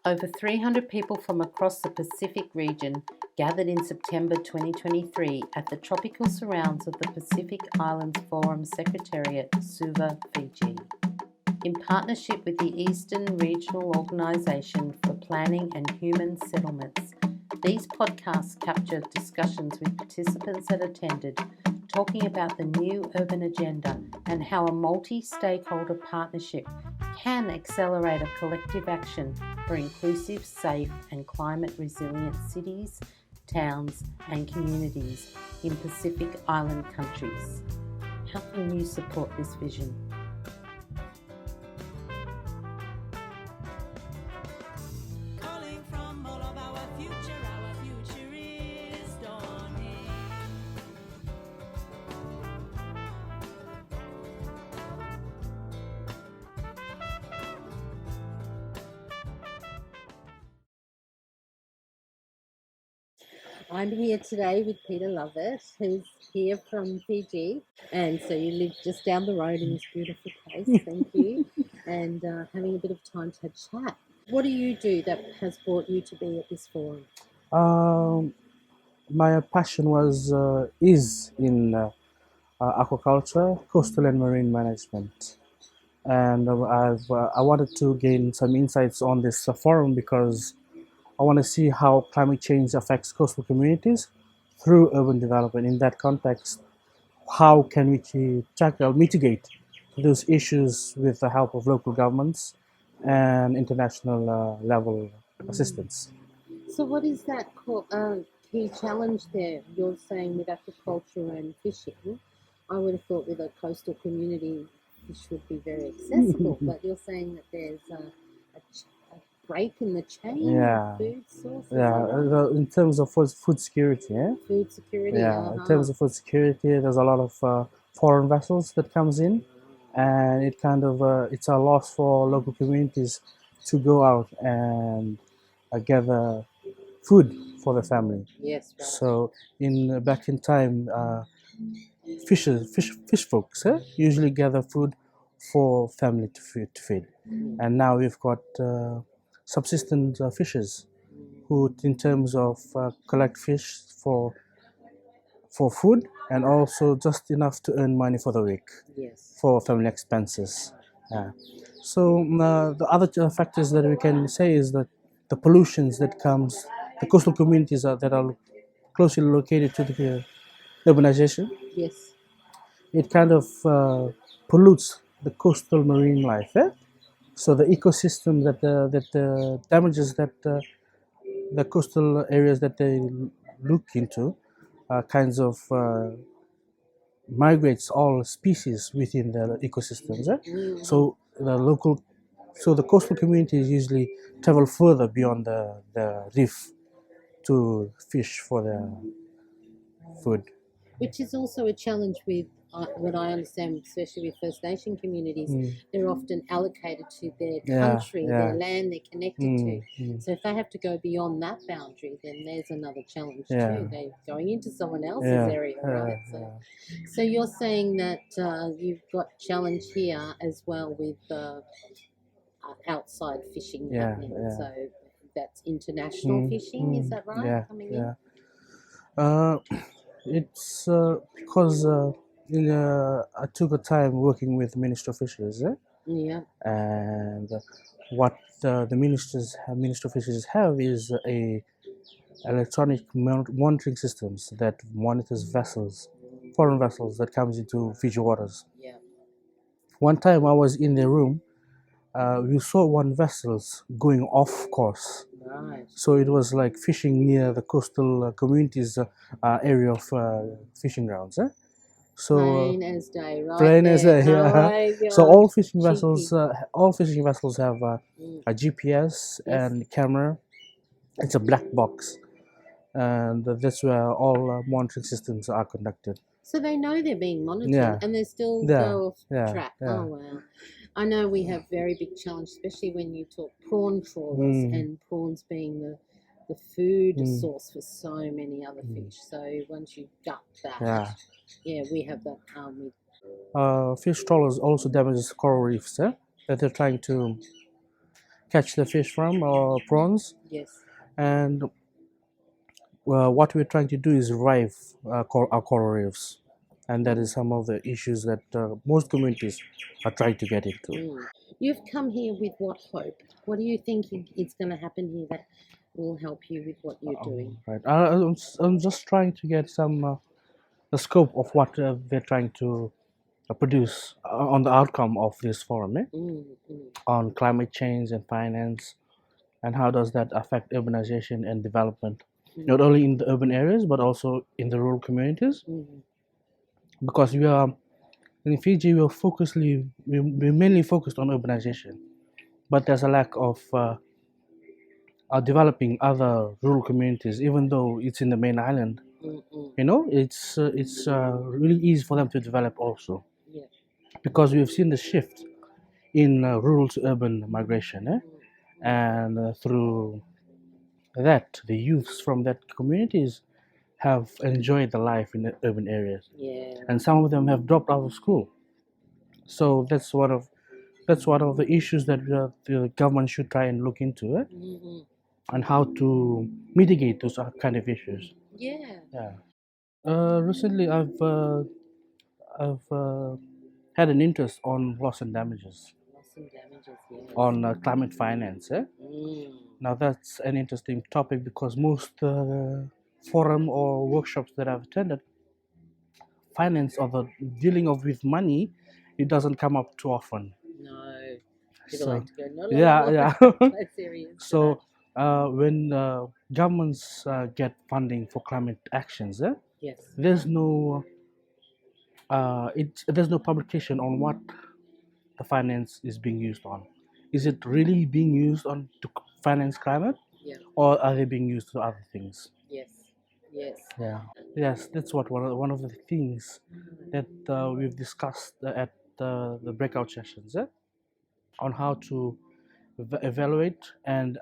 Over 300 people from across the Pacific region gathered in September 2023 at the tropical surrounds of the Pacific Island Forum Secretariat, Suva, Fiji. In partnership with the Eastern Regional Organisation for Planning and Human Settlements, these podcasts capture discussions with participants that attended, talking about the new urban agenda and how a multi-stakeholder partnership can accelerate a collective action for inclusive, safe and climate resilient cities, towns and communities in Pacific Island countries. How can you support this vision? I'm here today with Pita Loloma, who's here from Fiji. And so you live just down the road in this beautiful place, thank you, and having a bit of time to chat. What do you do that has brought you to be at this forum? My passion is in aquaculture, coastal and marine management. And I wanted to gain some insights on this forum because I want to see how climate change affects coastal communities through urban development. In that context, how can we mitigate those issues with the help of local governments and international level assistance? So what is that key challenge there? You're saying with aquaculture and fishing, I would have thought with a coastal community, fish would be very accessible, but you're saying that there's a break in the chain of food sources? In terms of food security, Food security, in terms of food security, there's a lot of foreign vessels that comes in, and it's a loss for local communities to go out and gather food for the family. Yes, right. So back in time, fish folks usually gather food for family to feed. And now we've got subsistence fishers who, in terms of collect fish for food and also just enough to earn money for the week. Yes. For family expenses. So the other factors that we can say is that the pollutions that comes, the coastal communities that are closely located to the urbanization. Yes. It kind of pollutes the coastal marine life. So the ecosystem that damages the coastal areas that they look into kinds of migrates all species within the ecosystems. So the coastal communities usually travel further beyond the reef to fish for their food. Which is also a challenge with what I understand, especially with First Nation communities. They're often allocated to their country, their land they're connected to. So if they have to go beyond that boundary, then there's another challenge too. They're going into someone else's area, right? So you're saying that you've got challenge here as well with outside fishing happening. So that's international fishing, is that right? Coming in? It's because I took a time working with Minister of Fisheries, and what the Minister of Fisheries have is a electronic monitoring systems that monitors vessels, foreign vessels that comes into Fiji waters. One time I was in the room, we saw one vessels going off course. Right. So it was like fishing near the coastal communities area of fishing grounds. So plain as day, right? Plain as day, So all fishing vessels have a GPS and camera. It's a black box, and that's where all monitoring systems are conducted. So they know they're being monitored, and they still go off track. Oh wow! I know we have very big challenge, especially when you talk prawn trawlers and prawns being the food source for so many other fish. So once you gut that, we have that with. Fish trawlers also damages coral reefs. that they're trying to catch the fish from, or prawns. Yes. And what we're trying to do is revive our coral reefs, and that is some of the issues that most communities are trying to get into. You've come here with what hope? What do you think is going to happen here that will help you with what you're doing? Right. I'm just trying to get some the scope of what they're trying to produce on the outcome of this forum, on climate change and finance, and how does that affect urbanization and development, not only in the urban areas but also in the rural communities. Because we are in Fiji, we're mainly focused on urbanization, but there's a lack of developing other rural communities, even though it's in the main island. It's really easy for them to develop also, because we've seen the shift in rural to urban migration, and through that, the youths from that communities have enjoyed the life in the urban areas, and some of them have dropped out of school. So that's one of the issues that the government should try and look into it, and how to mitigate those kind of issues. Yeah. Recently, I've had an interest on loss and damages, Loss and damages, yes. on climate finance. Now that's an interesting topic, because most forum or workshops that I've attended, finance or the dealing of with money, it doesn't come up too often. No. People So like to go, no, yeah. that's serious. So when governments get funding for climate actions, yes. there's no there's no publication on what the finance is being used on. Is it really being used on to finance climate, or are they being used to other things? Yes. Yes. Yes, that's what one of the things that we've discussed at the breakout sessions, on how to evaluate and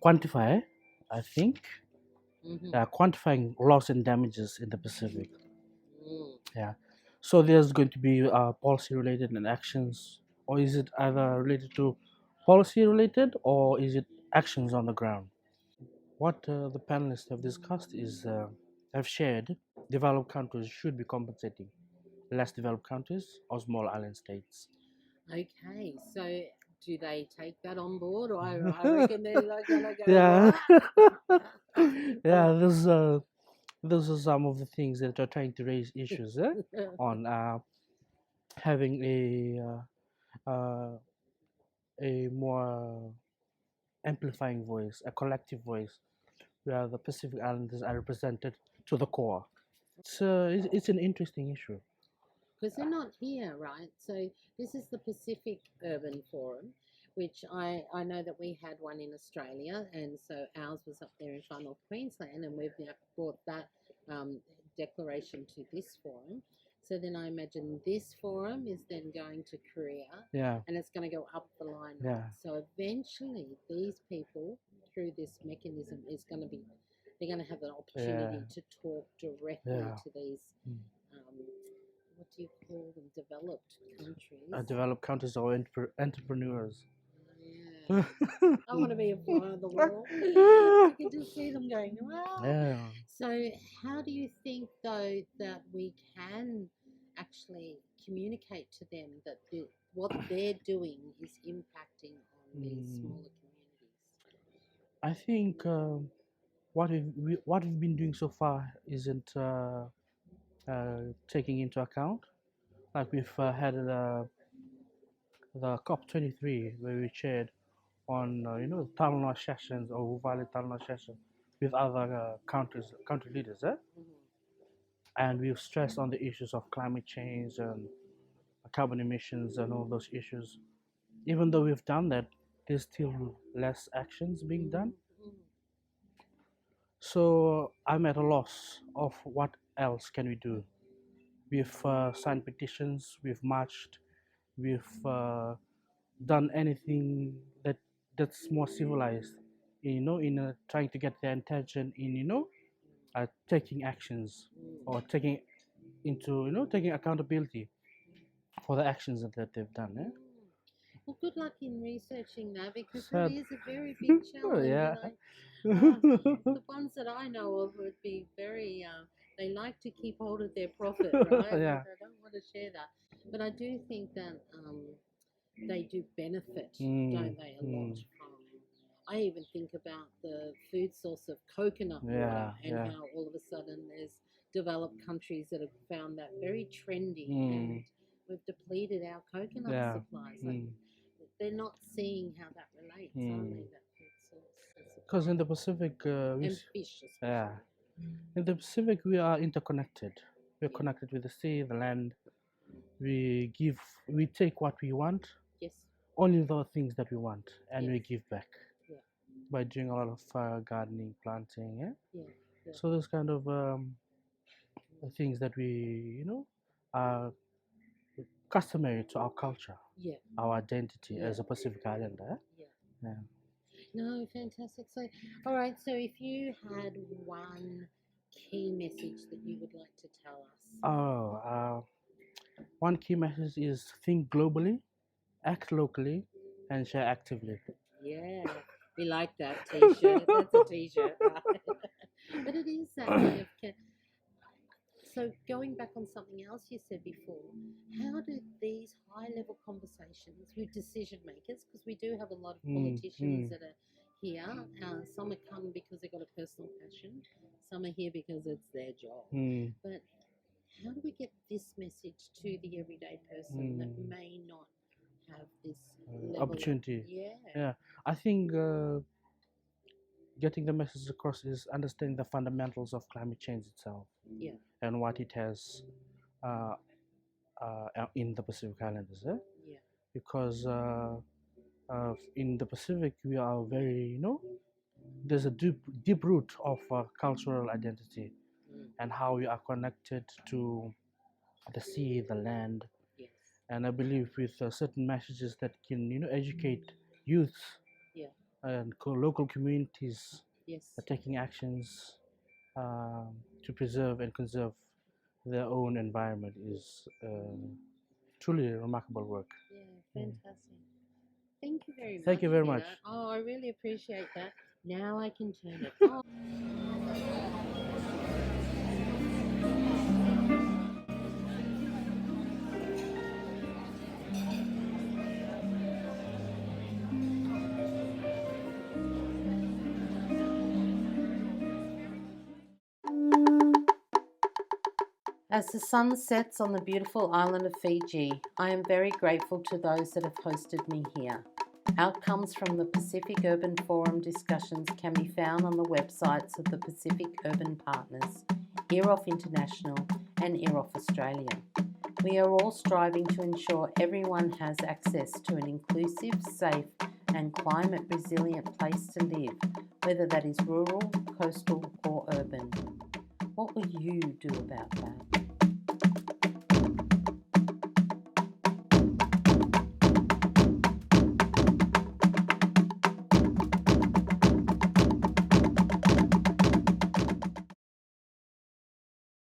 quantify, I think, quantifying loss and damages in the Pacific. Yeah. So there's going to be policy related and actions, or is it either related to policy related, or is it actions on the ground? What the panelists have discussed is have shared developed countries should be compensating less developed countries or small island states. Okay, so do they take that on board? Or I reckon they're like gonna go. Yeah. "What?" Yeah, those are some of the things that are trying to raise issues on having a more amplifying voice, a collective voice, where the Pacific Islanders are represented to the core. It's an interesting issue. Because they're not here, right? So this is the Pacific Urban Forum, which I know that we had one in Australia, and so ours was up there in far north Queensland, and we've now brought that declaration to this forum. So then I imagine this forum is then going to Korea, and it's going to go up the line. Yeah. So eventually, these people, through this mechanism, is going to be they're going to have an opportunity to talk directly to these. What do you call them? Developed countries. Developed countries or entrepreneurs. Yeah. I want to be a fly on the wall. I can just see them going, wow. Yeah. So, how do you think, though, that we can actually communicate to them that what they're doing is impacting on these smaller communities? I think what we've been doing so far isn't taking into account. Like we've had the COP23, where we shared on Talanoa sessions, or Valley Talanoa session, with other country leaders, and we've stressed on the issues of climate change and carbon emissions and all those issues. Even though we've done that, there's still less actions being done. So I'm at a loss of what else can we do. We've signed petitions, we've marched, we've done anything that's more civilized, in trying to get their attention, in taking actions, or taking accountability for the actions that they've done. Eh? Well, good luck in researching that, because Sad. that is a very big challenge. Yeah. The ones that I know of would be very, they like to keep hold of their profit, right? Yeah. They don't want to share that. But I do think that they do benefit, Mm, don't they, a lot from. I even think about the food source of coconut water and how all of a sudden there's developed countries that have found that very trendy, and we've depleted our coconut supplies. Like, they're not seeing how that relates, are they? That food source. Because in the Pacific, And fish, especially. in the Pacific we are interconnected. We're connected with the sea, the land. We take what we want. Yes. Only the things that we want, and we Yes. give back. Yeah. By doing a lot of gardening, planting. Yeah. So those kind of things that we, are customary to our culture, our identity as a Pacific Islander. Yeah. No, fantastic. So, all right. So, if you had one key message that you would like to tell us. One key message is think globally, act locally, and share actively. Yeah, we like that T-shirt. That's a T-shirt, right? But it is that way of. So going back on something else you said before, how do these high-level conversations with decision makers, because we do have a lot of politicians that are here, some have come because they've got a personal passion, some are here because it's their job. But how do we get this message to the everyday person that may not have this opportunity? Yeah. I think getting the message across is understanding the fundamentals of climate change itself. And what it has in the Pacific Islanders. Because in the Pacific we are very, there's a deep root of cultural identity and how we are connected to the sea, the land. And I believe with certain messages that can, educate youth and local communities taking actions to preserve and conserve their own environment is truly remarkable work. Yeah, fantastic. Thank you very much. Thank you very much. Oh, I really appreciate that. Now I can turn it on. As the sun sets on the beautiful island of Fiji, I am very grateful to those that have hosted me here. Outcomes from the Pacific Urban Forum discussions can be found on the websites of the Pacific Urban Partners, EROF International and EROF Australia. We are all striving to ensure everyone has access to an inclusive, safe and climate resilient place to live, whether that is rural, coastal or urban. What will you do about that?